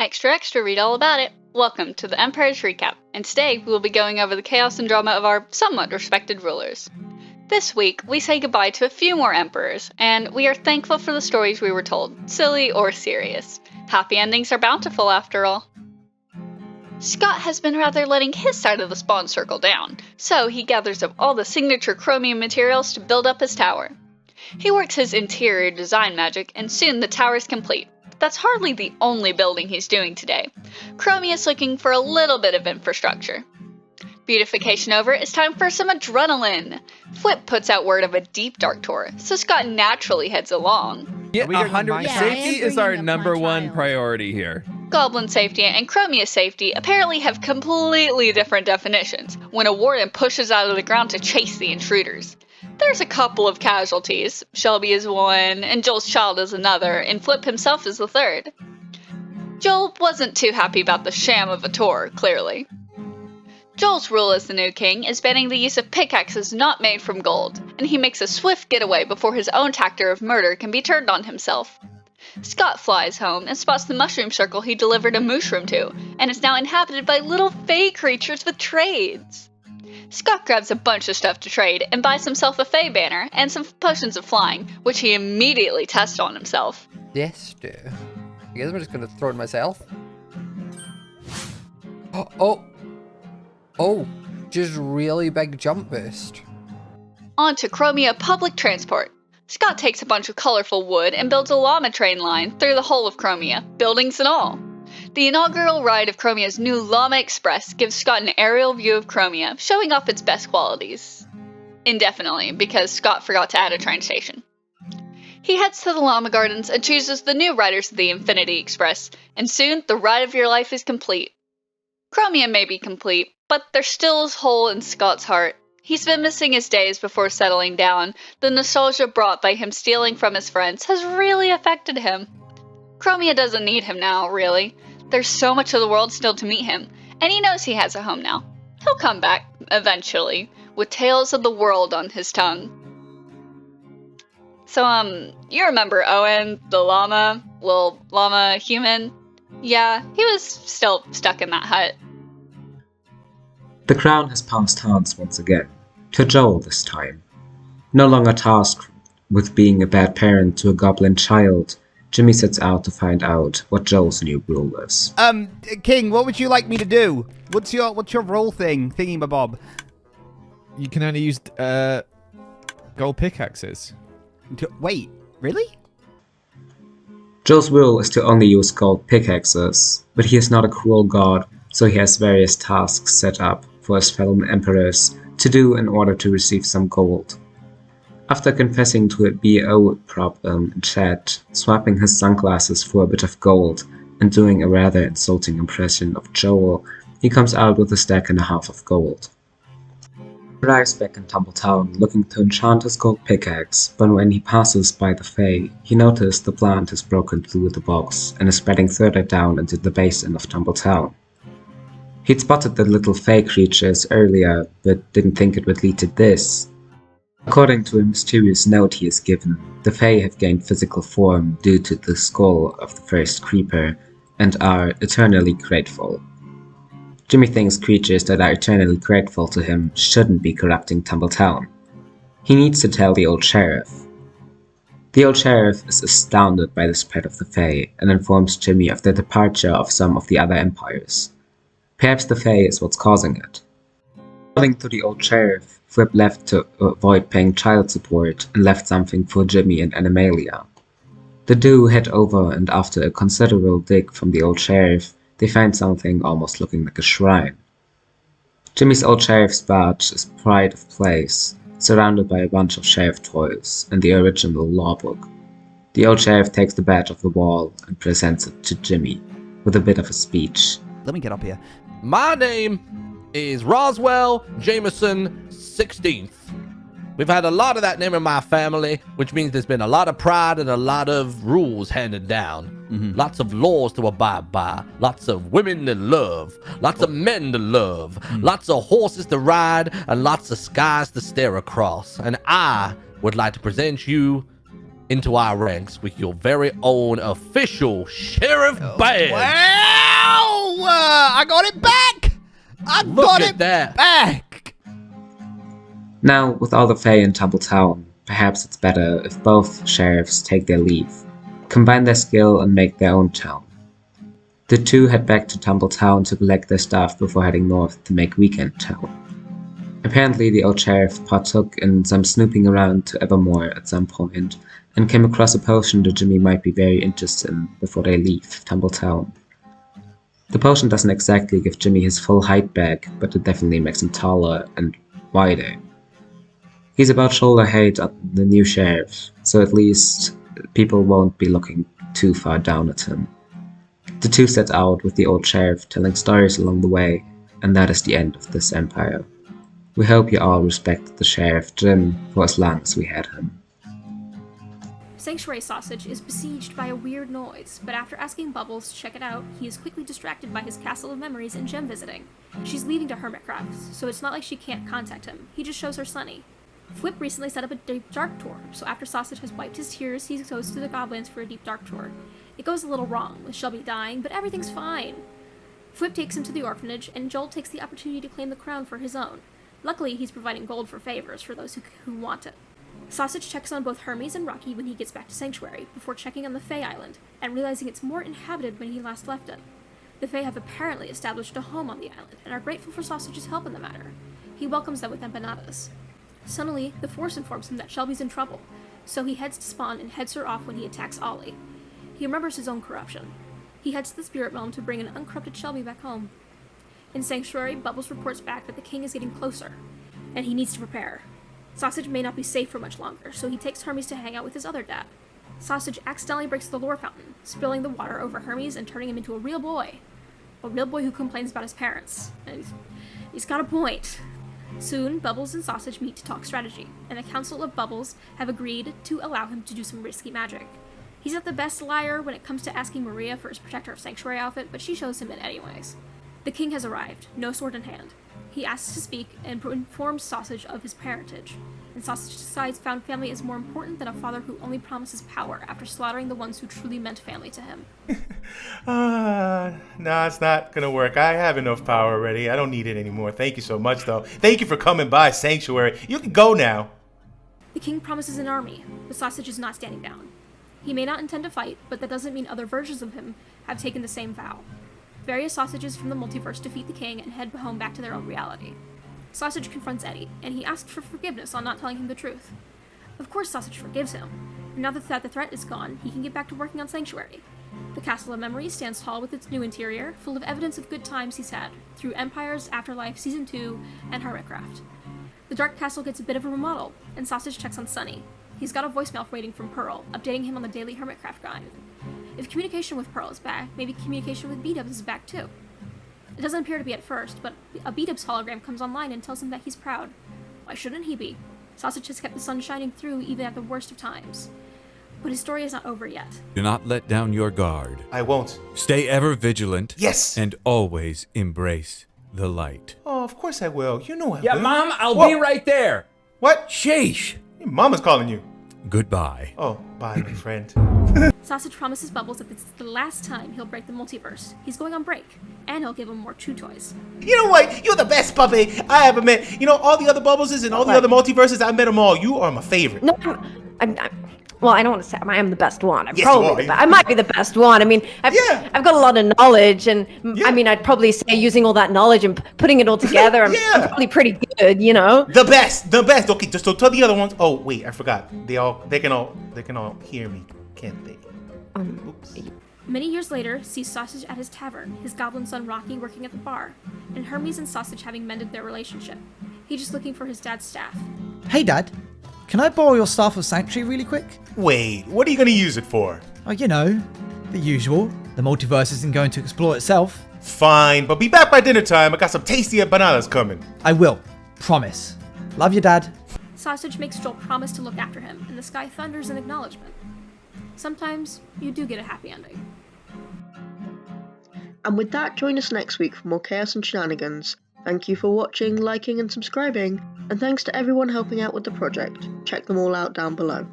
Extra, extra, read all about it. Welcome to the Empire's Recap, and today we will be going over the chaos and drama of our somewhat respected rulers. This week, we say goodbye to a few more emperors, and we are thankful for the stories we were told, silly or serious. Happy endings are bountiful after all. Scott has been rather letting his side of the spawn circle down, so he gathers up all the signature chromium materials to build up his tower. He works his interior design magic, and soon the tower is complete. That's hardly the only building he's doing today. Chromie is looking for a little bit of infrastructure. Beautification over, it's time for some adrenaline. Flip puts out word of a deep dark tour, so Scott naturally heads along. Yeah, 100. Safety is our number one priority here. Goblin safety and Chromia's safety apparently have completely different definitions when a warden pushes out of the ground to chase the intruders. There's a couple of casualties. Shelby is one, and Joel's child is another, and Flip himself is the third. Joel wasn't too happy about the sham of a tour, clearly. Joel's rule as the new king is banning the use of pickaxes not made from gold, and he makes a swift getaway before his own tactic of murder can be turned on himself. Scott flies home and spots the mushroom circle he delivered a mushroom to, and is now inhabited by little fae creatures with trades. Scott grabs a bunch of stuff to trade and buys himself a fae banner and some potions of flying, which he immediately tests on himself. Yes, dear. I guess I'm just gonna throw it myself. Oh, just really big jump boost. On to Chromia Public Transport. Scott takes a bunch of colorful wood and builds a llama train line through the whole of Chromia, buildings and all. The inaugural ride of Chromia's new Llama Express gives Scott an aerial view of Chromia, showing off its best qualities. Indefinitely, because Scott forgot to add a train station. He heads to the Llama Gardens and chooses the new riders of the Infinity Express, and soon the ride of your life is complete. Chromia may be complete, but there's still a hole in Scott's heart. He's been missing his days before settling down. The nostalgia brought by him stealing from his friends has really affected him. Chromia doesn't need him now, really. There's so much of the world still to meet him, and he knows he has a home now. He'll come back, eventually, with tales of the world on his tongue. So, you remember Owen, the llama, little llama human? Yeah, he was still stuck in that hut. The crown has passed hands once again, to Joel this time. No longer tasked with being a bad parent to a goblin child, Jimmy sets out to find out what Joel's new rule is. King, what would you like me to do? What's your role thingy-mabob? You can only use gold pickaxes. Wait, really? Joel's rule is to only use gold pickaxes, but he is not a cruel god, so he has various tasks set up for his fellow emperors to do in order to receive some gold. After confessing to a BO problem in chat, swapping his sunglasses for a bit of gold, and doing a rather insulting impression of Joel, he comes out with a stack and a half of gold. He arrives back in Tumbletown looking to enchant his gold pickaxe, but when he passes by the Fae, he notices the plant has broken through the box and is spreading further down into the basin of Tumbletown. He'd spotted the little Fae creatures earlier, but didn't think it would lead to this. According to a mysterious note he is given, the Fae have gained physical form due to the skull of the first creeper, and are eternally grateful. Jimmy thinks creatures that are eternally grateful to him shouldn't be corrupting Tumbletown. He needs to tell the old sheriff. The old sheriff is astounded by the spread of the Fae, and informs Jimmy of the departure of some of the other empires. Perhaps the Fae is what's causing it. According to the old sheriff, Flip left to avoid paying child support and left something for Jimmy and Animalia. The duo head over, and after a considerable dig from the old sheriff, they find something almost looking like a shrine. Jimmy's old sheriff's badge is pride of place, surrounded by a bunch of sheriff toys and the original law book. The old sheriff takes the badge off the wall and presents it to Jimmy, with a bit of a speech. Let me get up here. My name is Roswell Jameson 16th. We've had a lot of that name in my family, which means there's been a lot of pride and a lot of rules handed down. Lots of laws to abide by, lots of women to love, lots of men to love, lots of horses to ride, and lots of skies to stare across. And I would like to present you into our ranks with your very own official sheriff badge. I got it back! I Look got at it that. back! Now, with all the Fae in Tumbletown, perhaps it's better if both sheriffs take their leave, combine their skill and make their own town. The two head back to Tumbletown to collect their stuff before heading north to make Weekend Town. Apparently the old sheriff partook in some snooping around to Evermore at some point, and came across a potion that Jimmy might be very interested in before they leave Tumbletown. The potion doesn't exactly give Jimmy his full height back, but it definitely makes him taller and wider. He's about shoulder height on the new sheriff, so at least people won't be looking too far down at him. The two set out with the old sheriff telling stories along the way, and that is the end of this empire. We hope you all respect the Sheriff Jim for as long as we had him. Sanctuary Sausage is besieged by a weird noise, but after asking Bubbles to check it out, he is quickly distracted by his castle of memories and gem visiting. She's leaving to Hermitcraft, so it's not like she can't contact him. He just shows her Sunny. Flip recently set up a deep dark tour, so after Sausage has wiped his tears, he goes to the Goblins for a deep dark tour. It goes a little wrong, with Shelby dying, but everything's fine. Flip takes him to the orphanage, and Joel takes the opportunity to claim the crown for his own. Luckily, he's providing gold for favors for those who want it. Sausage checks on both Hermes and Rocky when he gets back to Sanctuary, before checking on the Fae Island, and realizing it's more inhabited when he last left it. The Fae have apparently established a home on the island, and are grateful for Sausage's help in the matter. He welcomes them with empanadas. Suddenly, the Force informs him that Shelby's in trouble, so he heads to spawn and heads her off when he attacks Ollie. He remembers his own corruption. He heads to the Spirit Realm to bring an uncorrupted Shelby back home. In Sanctuary, Bubbles reports back that the king is getting closer, and he needs to prepare. Sausage may not be safe for much longer, so he takes Hermes to hang out with his other dad. Sausage accidentally breaks the lore fountain, spilling the water over Hermes and turning him into a real boy. A real boy who complains about his parents. And he's got a point. Soon, Bubbles and Sausage meet to talk strategy, and the Council of Bubbles have agreed to allow him to do some risky magic. He's not the best liar when it comes to asking Maria for his Protector of Sanctuary outfit, but she shows him it anyways. The king has arrived, no sword in hand. He asks to speak and informs Sausage of his parentage, and Sausage decides found family is more important than a father who only promises power after slaughtering the ones who truly meant family to him. Nah, it's not gonna work. I have enough power already. I don't need it anymore. Thank you so much, though. Thank you for coming by, Sanctuary. You can go now. The king promises an army, but Sausage is not standing down. He may not intend to fight, but that doesn't mean other versions of him have taken the same vow. Various Sausages from the multiverse defeat the king and head home back to their own reality. Sausage confronts Eddie, and he asks for forgiveness on not telling him the truth. Of course Sausage forgives him, and now that the threat is gone, he can get back to working on Sanctuary. The Castle of Memories stands tall with its new interior, full of evidence of good times he's had, through Empires, Afterlife, Season 2, and Hermitcraft. The Dark Castle gets a bit of a remodel, and Sausage checks on Sunny. He's got a voicemail waiting from Pearl, updating him on the daily Hermitcraft guide. If communication with Pearl is back, maybe communication with B-Dubs is back too. It doesn't appear to be at first, but a B-Dubs hologram comes online and tells him that he's proud. Why shouldn't he be? Sausage has kept the sun shining through even at the worst of times. But his story is not over yet. Do not let down your guard. I won't. Stay ever vigilant. Yes! And always embrace the light. Oh, of course I will. You know I Yeah, will. Mom, I'll Whoa. be right there. What? Sheesh. Your mama's calling you. Goodbye. Oh, bye, my friend. Sausage promises Bubbles that this is the last time he'll break the multiverse. He's going on break, and he'll give him more chew toys. You know what? You're the best puppy I ever met. You know, all the other Bubbleses and all the other multiverses, I met them all. You are my favorite. No, well, I don't want to say I am the best one. I'm Yes, probably you are. the I might be the best one. I mean, I've got a lot of knowledge, and I mean, I'd probably say using all that knowledge and putting it all together, I'm probably pretty good, you know. The best. Okay, just so tell the other ones. Oh wait, I forgot. They can all hear me, can't they? Oops. Many years later, sees Sausage at his tavern, his goblin son Rocky working at the bar, and Hermes and Sausage having mended their relationship. He's just looking for his dad's staff. Hey, Dad. Can I borrow your Staff of Sanctuary really quick? Wait, what are you gonna use it for? Oh, you know, the usual. The multiverse isn't going to explore itself. Fine, but be back by dinner time. I got some tasty empanadas coming. I will. Promise. Love you, Dad. Sausage makes Joel promise to look after him, and the sky thunders in acknowledgement. Sometimes you do get a happy ending. And with that, join us next week for more chaos and shenanigans. Thank you for watching, liking and subscribing, and thanks to everyone helping out with the project. Check them all out down below.